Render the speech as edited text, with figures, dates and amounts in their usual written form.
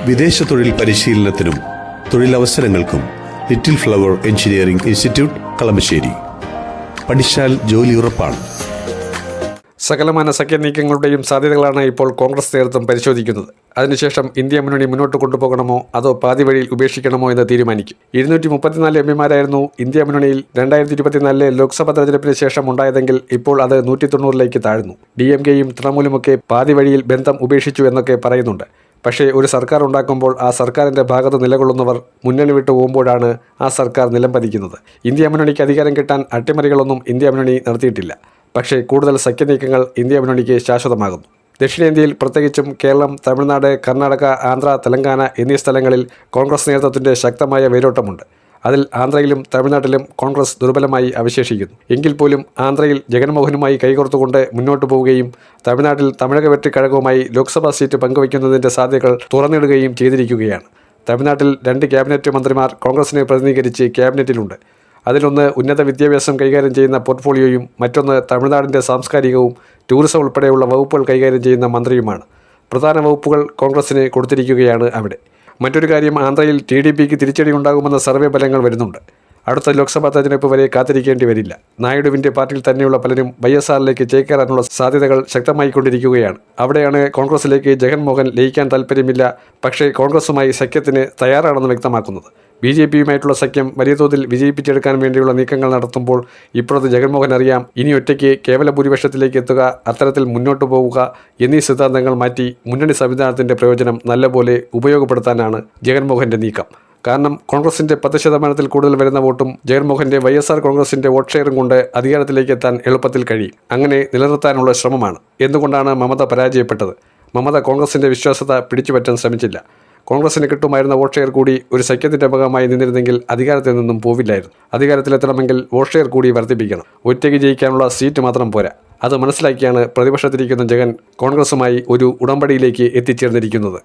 വിദേശ തൊഴിൽ പരിശീലനത്തിനും തൊഴിലവസരങ്ങൾക്കും Little Flower Engineering Institute Kalamassery. പഠിച്ചാൽ ജോലി ഉറപ്പാണ്. സകലമാന സഖ്യ നീക്കങ്ങളുടെയും സാധ്യതകളാണ് ഇപ്പോൾ കോൺഗ്രസ് നേതൃത്വം പരിശോധിക്കുന്നത്. അതിനുശേഷം ഇന്ത്യ മുന്നണി മുന്നോട്ട് കൊണ്ടുപോകണമോ അതോ പാതി വഴിയിൽ ഉപേക്ഷിക്കണമോ എന്ന് തീരുമാനിക്കും. 234 എംപിമാരായിരുന്നു ഇന്ത്യ മുന്നണിയിൽ 2024 ലോക്സഭാ തെരഞ്ഞെടുപ്പിന് ശേഷം ഉണ്ടായതെങ്കിൽ ഇപ്പോൾ അത് 190ലേക്ക് താഴ്ന്നു. DMKയും തൃണമൂലുമൊക്കെ പാതി വഴിയിൽ ബന്ധം ഉപേക്ഷിച്ചു എന്നൊക്കെ പറയുന്നുണ്ട്. പക്ഷേ ഒരു സർക്കാർ ഉണ്ടാക്കുമ്പോൾ ആ സർക്കാരിൻ്റെ ഭാഗത്ത് നിലകൊള്ളുന്നവർ മുന്നണി വിട്ടു പോകുമ്പോഴാണ് ആ സർക്കാർ നിലംപതിക്കുന്നത്. ഇന്ത്യ മുന്നണിക്ക് അധികാരം കിട്ടാൻ അട്ടിമറികളൊന്നും ഇന്ത്യ മുന്നണി നടത്തിയിട്ടില്ല. പക്ഷേ കൂടുതൽ സഖ്യനീക്കങ്ങൾ ഇന്ത്യ മുന്നണിക്ക് ശാശ്വതമാകുന്നു. ദക്ഷിണേന്ത്യയിൽ പ്രത്യേകിച്ചും കേരളം, തമിഴ്നാട്, കർണാടക, ആന്ധ്ര, തെലങ്കാന എന്നീ സ്ഥലങ്ങളിൽ കോൺഗ്രസ് നേതൃത്വത്തിൻ്റെ ശക്തമായ വേരോട്ടമുണ്ട്. അതിൽ ആന്ധ്രയിലും തമിഴ്നാട്ടിലും കോൺഗ്രസ് ദുർബലമായി അവശേഷിക്കുന്നു. എങ്കിൽ പോലും ആന്ധ്രയിൽ ജഗൻമോഹനുമായി കൈകോർത്തുകൊണ്ട് മുന്നോട്ടു പോവുകയും തമിഴ്നാട്ടിൽ തമിഴക വെട്ടിക്കഴകവുമായി ലോക്സഭാ സീറ്റ് പങ്കുവയ്ക്കുന്നതിൻ്റെ സാധ്യതകൾ തുറന്നിടുകയും ചെയ്തിരിക്കുകയാണ്. തമിഴ്നാട്ടിൽ 2 ക്യാബിനറ്റ് മന്ത്രിമാർ കോൺഗ്രസിനെ പ്രതിനിധീകരിച്ച് ക്യാബിനറ്റിലുണ്ട്. അതിലൊന്ന് ഉന്നത വിദ്യാഭ്യാസം കൈകാര്യം ചെയ്യുന്ന പോർട്ട്ഫോളിയോയും മറ്റൊന്ന് തമിഴ്നാടിൻ്റെ സാംസ്കാരികവും ടൂറിസം ഉൾപ്പെടെയുള്ള വകുപ്പുകൾ കൈകാര്യം ചെയ്യുന്ന മന്ത്രിയുമാണ്. പ്രധാന വകുപ്പുകൾ കോൺഗ്രസിന് കൊടുത്തിരിക്കുകയാണ് അവിടെ. മറ്റൊരു കാര്യം, ആന്ധ്രയിൽ TDPക്ക് തിരിച്ചടി ഉണ്ടാകുമെന്ന സർവേ ഫലങ്ങൾ വരുന്നുണ്ട്. അടുത്ത ലോക്സഭാ തെരഞ്ഞെടുപ്പ് വരെ കാത്തിരിക്കേണ്ടി വരില്ല. നായിഡുവിൻ്റെ പാർട്ടിയിൽ തന്നെയുള്ള പലരും YSRലേക്ക് ചേക്കേറാനുള്ള സാധ്യതകൾ ശക്തമായിക്കൊണ്ടിരിക്കുകയാണ്. അവിടെയാണ് കോൺഗ്രസിലേക്ക് ജഗൻമോഹൻ ലയിക്കാൻ താല്പര്യമില്ല, പക്ഷേ കോൺഗ്രസുമായി സഖ്യത്തിന് തയ്യാറാണെന്ന് വ്യക്തമാക്കുന്നത്. BJPയുമായിട്ടുള്ള സഖ്യം വലിയ തോതിൽ വിജയിപ്പിച്ചെടുക്കാൻ വേണ്ടിയുള്ള നീക്കങ്ങൾ നടത്തുമ്പോൾ ഇപ്പോഴത്തെ ജഗൻമോഹൻ അറിയാം, ഇനി ഒറ്റയ്ക്ക് കേവല ഭൂരിപക്ഷത്തിലേക്ക് എത്തുക, അത്തരത്തിൽ മുന്നോട്ടു പോവുക എന്നീ സിദ്ധാന്തങ്ങൾ മാറ്റി മുന്നണി സംവിധാനത്തിൻ്റെ പ്രയോജനം നല്ലപോലെ ഉപയോഗപ്പെടുത്താനാണ് ജഗൻമോഹൻ്റെ നീക്കം. കാരണം കോൺഗ്രസിൻ്റെ 10% കൂടുതൽ വരുന്ന വോട്ടും ജഗൻമോഹൻ്റെ YSR കോൺഗ്രസിൻ്റെ വോട്ട് ഷെയറും കൊണ്ട് അധികാരത്തിലേക്ക് എത്താൻ എളുപ്പത്തിൽ കഴിയും. അങ്ങനെ നിലനിർത്താനുള്ള ശ്രമമാണ്. എന്തുകൊണ്ടാണ് മമത പരാജയപ്പെട്ടത്? മമത കോൺഗ്രസിൻ്റെ വിശ്വാസ്യത പിടിച്ചുപറ്റാൻ ശ്രമിച്ചില്ല. കോൺഗ്രസിന് കിട്ടുമായിരുന്ന വോട്ട് ഷെയർ കൂടി ഒരു സഖ്യത്തിൻ്റെ ഭാഗമായി നിന്നിരുന്നെങ്കിൽ അധികാരത്തിൽ നിന്നും പോവില്ലായിരുന്നു. അധികാരത്തിലെത്തണമെങ്കിൽ വോട്ട് ഷെയർ കൂടി വർദ്ധിപ്പിക്കണം. ഒറ്റയ്ക്ക് ജയിക്കാനുള്ള സീറ്റ് മാത്രം പോരാ. അത് മനസ്സിലാക്കിയാണ് പ്രതിപക്ഷത്തിരിക്കുന്ന ജഗൻ കോൺഗ്രസുമായി ഒരു ഉടമ്പടിയിലേക്ക് എത്തിച്ചേർന്നിരിക്കുന്നത്.